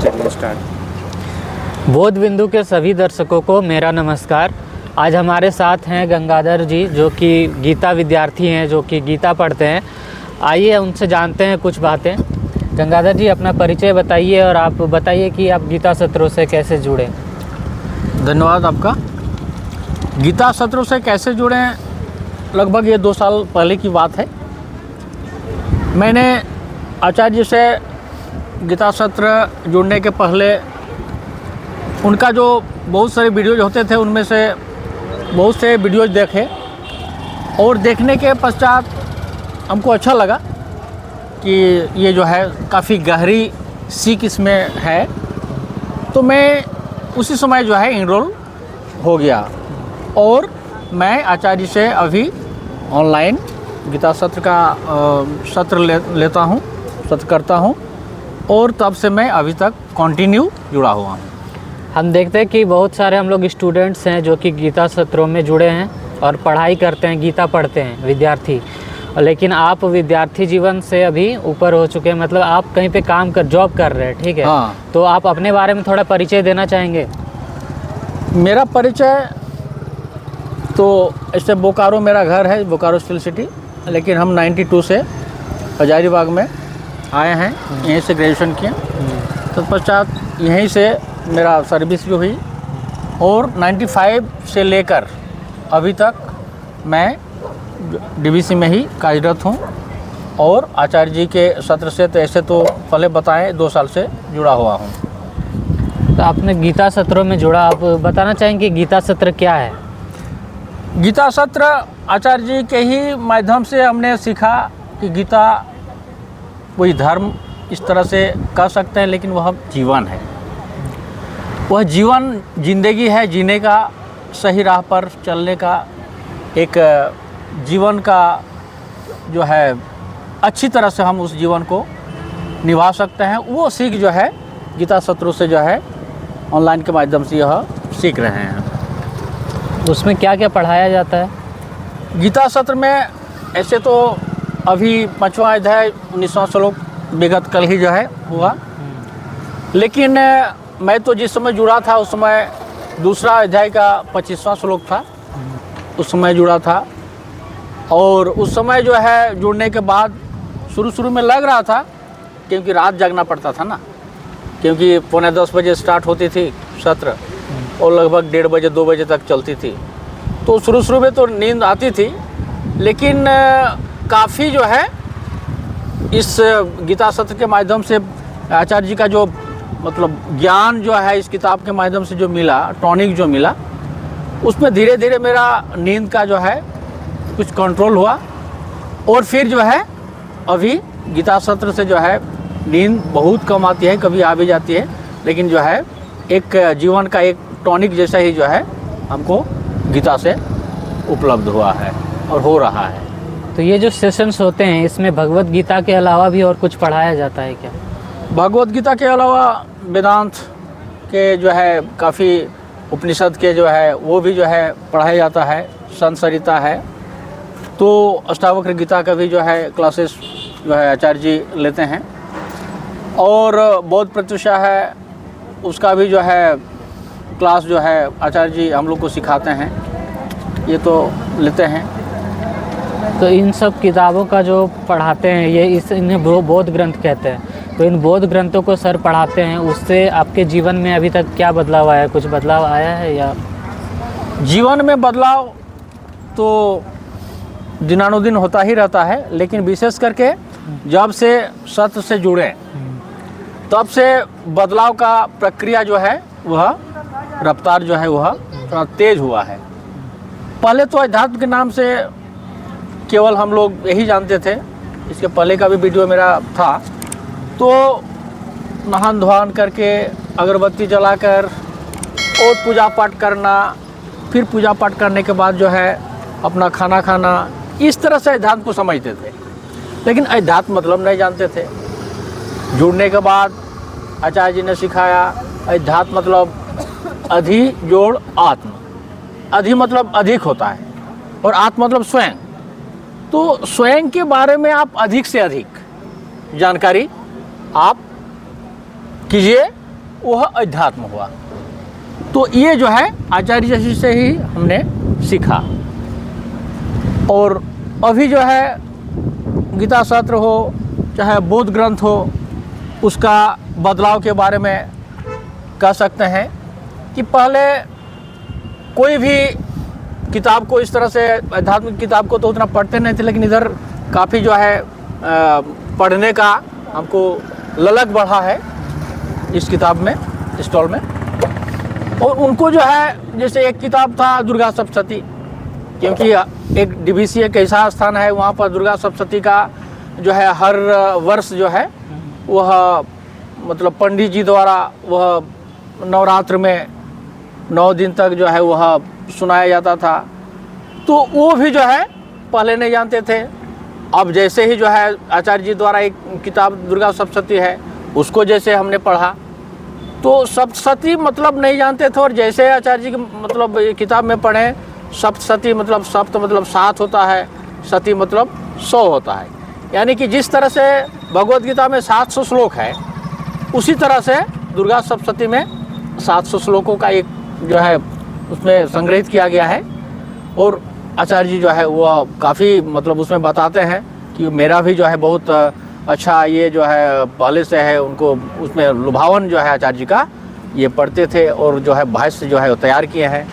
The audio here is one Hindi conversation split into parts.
चलिए स्टार्ट। बोध बिंदु के सभी दर्शकों को मेरा नमस्कार। आज हमारे साथ हैं गंगाधर जी, जो कि गीता विद्यार्थी हैं, जो कि गीता पढ़ते हैं। आइए उनसे जानते हैं कुछ बातें। गंगाधर जी, अपना परिचय बताइए और आप बताइए कि आप गीता सत्रों से कैसे जुड़े। धन्यवाद आपका। गीता सत्रों से कैसे जुड़े, लगभग ये 2 साल पहले की बात है। मैंने आचार्य जी से गीता सत्र जुड़ने के पहले उनका जो बहुत सारे वीडियोज होते थे, उनमें से बहुत से वीडियोज देखे और देखने के पश्चात हमको अच्छा लगा कि ये जो है काफ़ी गहरी सीख इसमें है। तो मैं उसी समय जो है इनरोल हो गया और मैं आचार्य से अभी ऑनलाइन गीता सत्र का सत्र लेता हूँ, सत्र करता हूँ और तब से मैं अभी तक कंटिन्यू जुड़ा हुआ हूँ। हम देखते हैं कि बहुत सारे हम लोग स्टूडेंट्स हैं जो कि गीता सत्रों में जुड़े हैं और पढ़ाई करते हैं, गीता पढ़ते हैं, विद्यार्थी। लेकिन आप विद्यार्थी जीवन से अभी ऊपर हो चुके हैं, मतलब आप कहीं पे जॉब कर रहे हैं, ठीक है? हाँ। तो आप अपने बारे में थोड़ा परिचय देना चाहेंगे? मेरा परिचय तो ऐसे बोकारो मेरा घर है, बोकारो स्टील सिटी, लेकिन हम 92 से हजारीबाग में आए हैं, यहीं से ग्रेजुएशन किए। तत्पश्चात यहीं से मेरा सर्विस भी हुई और 95 से लेकर अभी तक मैं डीवीसी में ही कार्यरत हूँ और आचार्य जी के सत्र से तो ऐसे तो पहले बताएं 2 साल से जुड़ा हुआ हूँ। तो आपने गीता सत्रों में जुड़ा, आप बताना चाहेंगे गीता सत्र क्या है? गीता सत्र आचार्य जी के ही माध्यम से हमने सीखा कि गीता कोई धर्म इस तरह से कह सकते हैं, लेकिन वह जीवन है, वह जीवन जिंदगी है, जीने का, सही राह पर चलने का, एक जीवन का जो है अच्छी तरह से हम उस जीवन को निभा सकते हैं। वो सीख जो है गीता सत्रों से जो है ऑनलाइन के माध्यम से यह सीख रहे हैं। उसमें क्या क्या पढ़ाया जाता है? गीता सत्र में ऐसे तो अभी 5वां अध्याय 19वां श्लोक विगत कल ही जो है हुआ, लेकिन मैं तो जिस समय जुड़ा था उस समय दूसरा अध्याय का 25वां श्लोक था, उस समय जुड़ा था। और उस समय जो है जुड़ने के बाद शुरू में लग रहा था, क्योंकि रात जागना पड़ता था ना, क्योंकि 9:45 बजे स्टार्ट होती थी सत्र और लगभग 1:30 बजे 2 बजे तक चलती थी। तो शुरू में तो नींद आती थी, लेकिन काफ़ी जो है इस गीता सत्र के माध्यम से आचार्य जी का जो मतलब ज्ञान जो है इस किताब के माध्यम से जो मिला, टॉनिक जो मिला, उसमें धीरे धीरे मेरा नींद का जो है कुछ कंट्रोल हुआ और फिर जो है अभी गीता सत्र से जो है नींद बहुत कम आती है, कभी आ भी जाती है, लेकिन जो है एक जीवन का एक टॉनिक जैसा ही जो है हमको गीता से उपलब्ध हुआ है और हो रहा है। तो ये जो सेशंस होते हैं, इसमें भगवत गीता के अलावा भी और कुछ पढ़ाया जाता है क्या? भगवत गीता के अलावा वेदांत के जो है काफ़ी उपनिषद के जो है वो भी जो है पढ़ाया जाता है, संसरिता है। तो अष्टावक्र गीता का भी जो है क्लासेस जो है आचार्य जी लेते हैं और बौद्ध प्रत्युषा है, उसका भी जो है क्लास जो है आचार्य जी हम लोग को सिखाते हैं, ये तो लेते हैं। तो इन सब किताबों का जो पढ़ाते हैं, ये इन्हें बौद्ध ग्रंथ कहते हैं। तो इन बौद्ध ग्रंथों को सर पढ़ाते हैं, उससे आपके जीवन में अभी तक क्या बदलाव आया, कुछ बदलाव आया है या? जीवन में बदलाव तो दिनानुदिन होता ही रहता है, लेकिन विशेष करके जब से सत्र से जुड़े तब से बदलाव का प्रक्रिया जो है वह रफ्तार जो है वह थोड़ा तेज हुआ है। पहले तो अध्यात्म के नाम से केवल हम लोग यही जानते थे, इसके पहले का भी वीडियो मेरा था, तो नहान धोआन करके अगरबत्ती जलाकर और पूजा पाठ करना, फिर पूजा पाठ करने के बाद जो है अपना खाना खाना, इस तरह से अध्यात्म को समझते थे, लेकिन अध्यात्म मतलब नहीं जानते थे। जुड़ने के बाद आचार्य जी ने सिखाया अध्यात्म मतलब अधि जोड़ आत्म, अधि मतलब अधिक होता है और आत्म मतलब स्वयं। तो स्वयं के बारे में आप अधिक से अधिक जानकारी आप कीजिए वह अध्यात्म हुआ। तो ये जो है आचार्य जी से ही हमने सीखा। और अभी जो है गीता शास्त्र हो चाहे बौद्ध ग्रंथ हो, उसका बदलाव के बारे में कह सकते हैं कि पहले कोई भी किताब को इस तरह से, आध्यात्मिक किताब को तो उतना पढ़ते नहीं थे, लेकिन इधर काफ़ी जो है पढ़ने का हमको ललक बढ़ा है इस किताब में, स्टॉल में। और उनको जो है, जैसे एक किताब था दुर्गा सप्तशती, क्योंकि एक DVC एक ऐसा स्थान है वहाँ पर दुर्गा सप्तशती का जो है हर वर्ष जो है वह मतलब पंडित जी द्वारा वह नवरात्र में 9 दिन तक जो है वह सुनाया जाता था। तो वो भी जो है पहले नहीं जानते थे। अब जैसे ही जो है आचार्य जी द्वारा एक किताब दुर्गा सप्तशती है, उसको जैसे हमने पढ़ा तो सप्तशती मतलब नहीं जानते थे, और जैसे आचार्य जी की मतलब किताब में पढ़े, सप्तशती मतलब सप्त मतलब 7 होता है, सती मतलब 100 होता है। यानी कि जिस तरह से भगवद गीता में 700 श्लोक है, उसी तरह से दुर्गा सप्तशती में 700 श्लोकों का एक जो है उसमें संग्रहित किया गया है। और आचार्य जी जो है वो काफ़ी मतलब उसमें बताते हैं कि मेरा भी जो है बहुत अच्छा ये जो है पहले से है, उनको उसमें लुभावन जो है आचार्य जी का ये पढ़ते थे, और जो है भाष्य जो है वो तैयार किए हैं।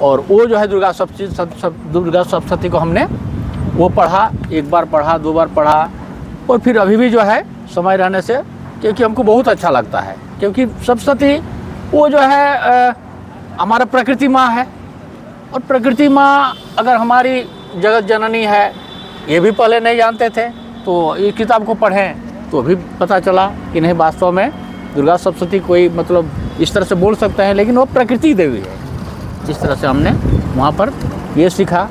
और वो जो है दुर्गा सप्तशती को हमने वो पढ़ा, एक बार पढ़ा, 2 बार पढ़ा, और फिर अभी भी जो है समय रहने से, क्योंकि हमको बहुत अच्छा लगता है, क्योंकि सप्तशती वो जो है हमारा प्रकृति माँ है। और प्रकृति माँ अगर हमारी जगत जननी है, ये भी पहले नहीं जानते थे, तो ये किताब को पढ़ें तो भी पता चला कि नहीं, वास्तव में दुर्गा सप्तशती कोई मतलब इस तरह से बोल सकते हैं, लेकिन वो प्रकृति देवी है। इस तरह से हमने वहाँ पर ये सीखा।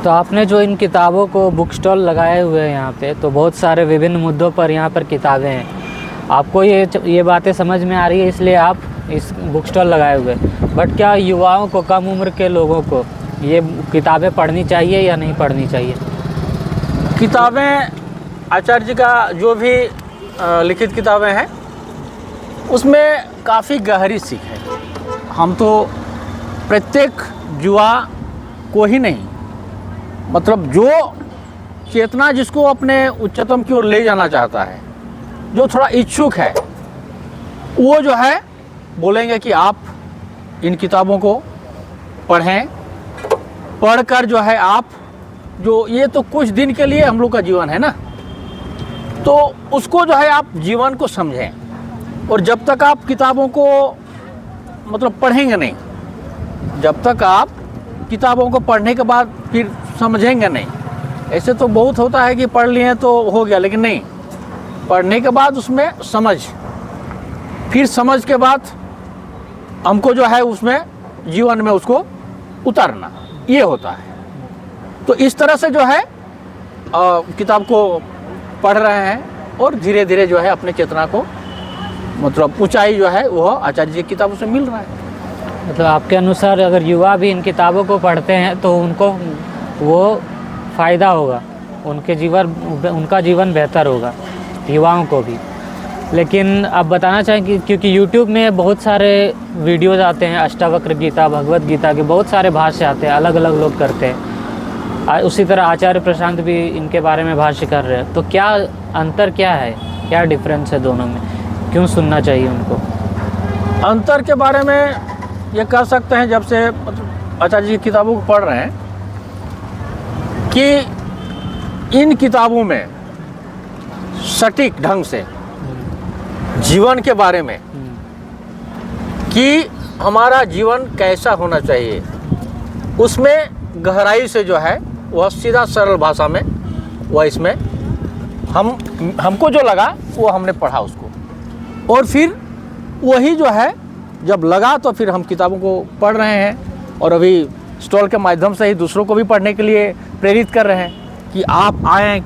तो आपने जो इन किताबों को बुक स्टॉल लगाए हुए हैं यहाँ पे, तो बहुत सारे विभिन्न मुद्दों पर यहाँ पर किताबें हैं। आपको ये बातें समझ में आ रही है, इसलिए आप इस बुक स्टॉल लगाए हुए। बट क्या युवाओं को, कम उम्र के लोगों को ये किताबें पढ़नी चाहिए या नहीं पढ़नी चाहिए? किताबें आचार्य जी का जो भी लिखित किताबें हैं उसमें काफ़ी गहरी सीख है। हम तो प्रत्येक युवा को ही नहीं, मतलब जो चेतना जिसको अपने उच्चतम की ओर ले जाना चाहता है, जो थोड़ा इच्छुक है, वो जो है बोलेंगे कि आप इन किताबों को पढ़ें। पढ़कर जो है आप जो, ये तो कुछ दिन के लिए हम लोग का जीवन है ना, तो उसको जो है आप जीवन को समझें। और जब तक आप किताबों को मतलब पढ़ेंगे नहीं, जब तक आप किताबों को पढ़ने के बाद फिर समझेंगे नहीं। ऐसे तो बहुत होता है कि पढ़ लिए तो हो गया, लेकिन नहीं, पढ़ने के बाद उसमें समझ, फिर समझ के बाद हमको जो है उसमें जीवन में उसको उतारना, ये होता है। तो इस तरह से जो है किताब को पढ़ रहे हैं, और धीरे धीरे जो है अपने चेतना को मतलब ऊंचाई जो है वो आचार्य जी की किताबों से मिल रहा है। मतलब आपके अनुसार अगर युवा भी इन किताबों को पढ़ते हैं तो उनको वो फ़ायदा होगा, उनका जीवन बेहतर होगा, युवाओं को भी। लेकिन आप बताना चाहेंगे, क्योंकि YouTube में बहुत सारे वीडियोज़ आते हैं, अष्टावक्र गीता, भगवत गीता के बहुत सारे भाष्य आते हैं, अलग अलग लोग करते हैं। उसी तरह आचार्य प्रशांत भी इनके बारे में भाष्य कर रहे हैं। तो क्या अंतर क्या है, क्या डिफरेंस है दोनों में, क्यों सुनना चाहिए उनको? अंतर के बारे में ये कह सकते हैं, जब से मतलब आचार्य जी की किताबों को पढ़ रहे हैं, कि इन किताबों में सटीक ढंग से जीवन के बारे में, कि हमारा जीवन कैसा होना चाहिए, उसमें गहराई से जो है वह सीधा सरल भाषा में वह इसमें हमको जो लगा वो हमने पढ़ा उसको, और फिर वही जो है जब लगा तो फिर हम किताबों को पढ़ रहे हैं। और अभी स्टॉल के माध्यम से ही दूसरों को भी पढ़ने के लिए प्रेरित कर रहे हैं कि आप आएँ,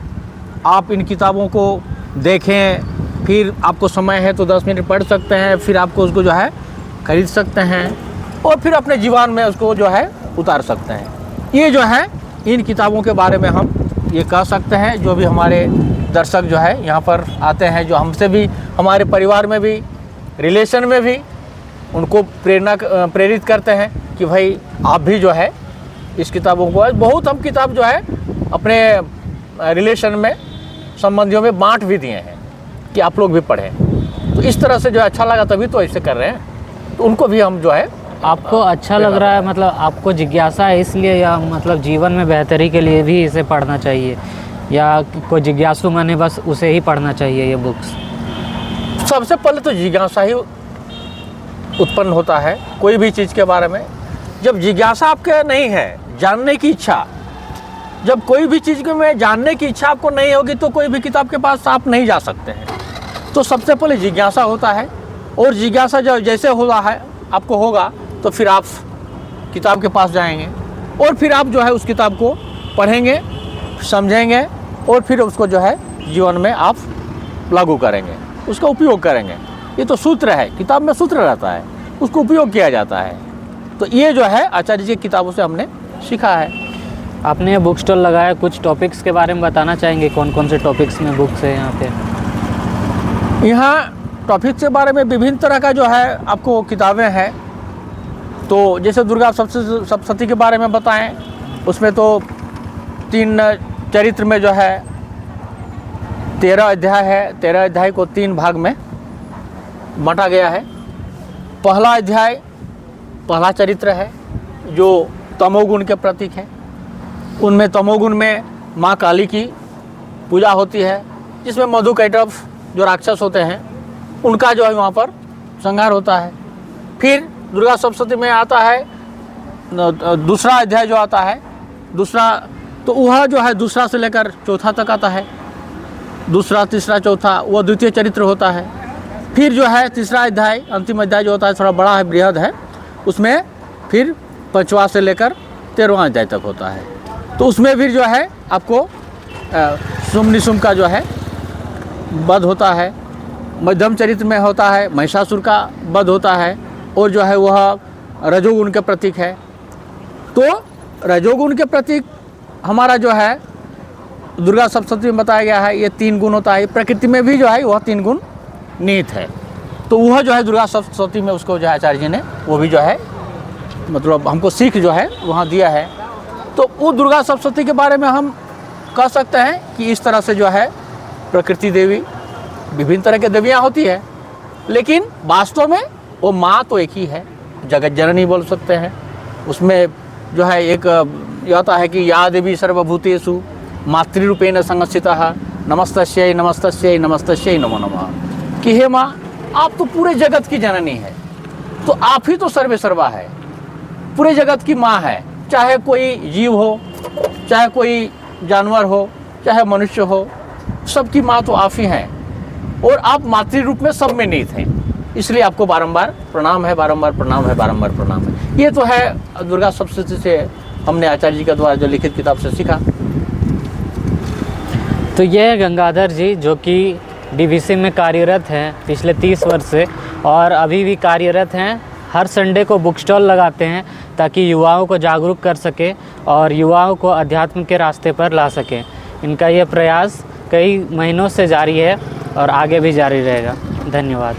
आप इन किताबों को देखें, फिर आपको समय है तो 10 मिनट पढ़ सकते हैं, फिर आपको उसको जो है खरीद सकते हैं, और फिर अपने जीवन में उसको जो है उतार सकते हैं। ये जो है इन किताबों के बारे में हम ये कह सकते हैं। जो भी हमारे दर्शक जो है यहाँ पर आते हैं, जो हमसे भी, हमारे परिवार में भी रिलेशन में भी उनको प्रेरित करते हैं कि भाई आप भी जो है इस किताबों को, बहुत हम किताब जो है अपने रिलेशन में संबंधियों में बांट भी दिए हैं कि आप लोग भी पढ़ें। तो इस तरह से जो है अच्छा लगा, तभी तो ऐसे कर रहे हैं, तो उनको भी हम जो है। आपको अच्छा लग रहा है, मतलब आपको जिज्ञासा है इसलिए, या मतलब जीवन में बेहतरी के लिए भी इसे पढ़ना चाहिए, या कोई जिज्ञासु माने बस उसे ही पढ़ना चाहिए ये बुक्स? सबसे पहले तो जिज्ञासा ही उत्पन्न होता है कोई भी चीज़ के बारे में। जब जिज्ञासा आपके नहीं है, जानने की इच्छा, जब कोई भी चीज़ में जानने की इच्छा आपको नहीं होगी तो कोई भी किताब के पास आप नहीं जा सकते हैं। तो सबसे पहले जिज्ञासा होता है, और जिज्ञासा जब जैसे हुआ है आपको होगा तो फिर आप किताब के पास जाएंगे, और फिर आप जो है उस किताब को पढ़ेंगे, समझेंगे, और फिर उसको जो है जीवन में आप लागू करेंगे, उसका उपयोग करेंगे। ये तो सूत्र है, किताब में सूत्र रहता है, उसको उपयोग किया जाता है। तो ये जो है आचार्य जी की किताबों से हमने सीखा है। आपने ये बुक स्टॉल लगाया, कुछ टॉपिक्स के बारे में बताना चाहेंगे? कौन कौन से टॉपिक्स में बुक्स है यहाँ पे? यहाँ टॉपिक्स के बारे में विभिन्न तरह का जो है आपको किताबें हैं। तो जैसे दुर्गा सप्तशती के बारे में बताएं, उसमें तो 3 चरित्र में जो है 13 अध्याय है। 13 अध्याय को 3 भाग में बांटा गया है। पहला अध्याय, पहला चरित्र है जो तमोगुण के प्रतीक है। उनमें तमोगुण में माँ काली की पूजा होती है, जिसमें मधुकैटभ जो राक्षस होते हैं उनका जो है वहाँ पर संहार होता है। फिर दुर्गा सप्तशती में आता है दूसरा अध्याय जो आता है, दूसरा, तो वह जो है दूसरा से लेकर चौथा तक आता है। दूसरा, तीसरा, चौथा वह द्वितीय चरित्र होता है। फिर जो है तीसरा अध्याय, अंतिम अध्याय जो होता है थोड़ा बड़ा है, बृहद है, उसमें फिर 5वां से लेकर 13वां अध्याय तक होता है। तो उसमें फिर जो है आपको शुंभ निशुंभ का जो है वध होता है। मध्यम चरित्र में होता है महिषासुर का वध होता है, और जो है वह रजोगुण के प्रतीक है। तो रजोगुण के प्रतीक हमारा जो है दुर्गा सप्तशती में बताया गया है, ये 3 गुण होता है। प्रकृति में भी जो है वह 3 गुण निहित है। तो वह जो है दुर्गा सप्तशती में उसको जो है आचार्य जी ने वो भी जो है मतलब हमको सीख जो है वहाँ दिया है। तो वो दुर्गा सप्तशती के बारे में हम कह सकते हैं कि इस तरह से जो है प्रकृति देवी, विभिन्न तरह की देवियाँ होती है, लेकिन वास्तव में वो माँ तो एक ही है, जगत जननी बोल सकते हैं। उसमें जो है एक ये होता है कि या देवी सर्वभूतेषु मातृरूपेण संस्थिता नमस्तस्यै नमस्तस्यै नमस्तस्यै नमो नमः। कि हे माँ, आप तो पूरे जगत की जननी है, तो आप ही तो सर्वे सर्वा है, पूरे जगत की माँ है। चाहे कोई जीव हो, चाहे कोई जानवर हो, चाहे मनुष्य हो, सबकी माँ तो आप ही हैं, और आप मातृ रूप में सब में निहित हैं। इसलिए आपको बारंबार प्रणाम है, बारंबार प्रणाम है, बारंबार प्रणाम है। ये तो है दुर्गा सप्तशती से हमने आचार्य जी के द्वारा जो लिखित किताब से सीखा। तो ये है गंगाधर जी, जो कि डीवीसी में कार्यरत हैं पिछले 30 वर्ष से, और अभी भी कार्यरत हैं। हर संडे को बुक स्टॉल लगाते हैं ताकि युवाओं को जागरूक कर सके और युवाओं को अध्यात्म के रास्ते पर ला सकें। इनका यह प्रयास कई महीनों से जारी है और आगे भी जारी रहेगा। धन्यवाद।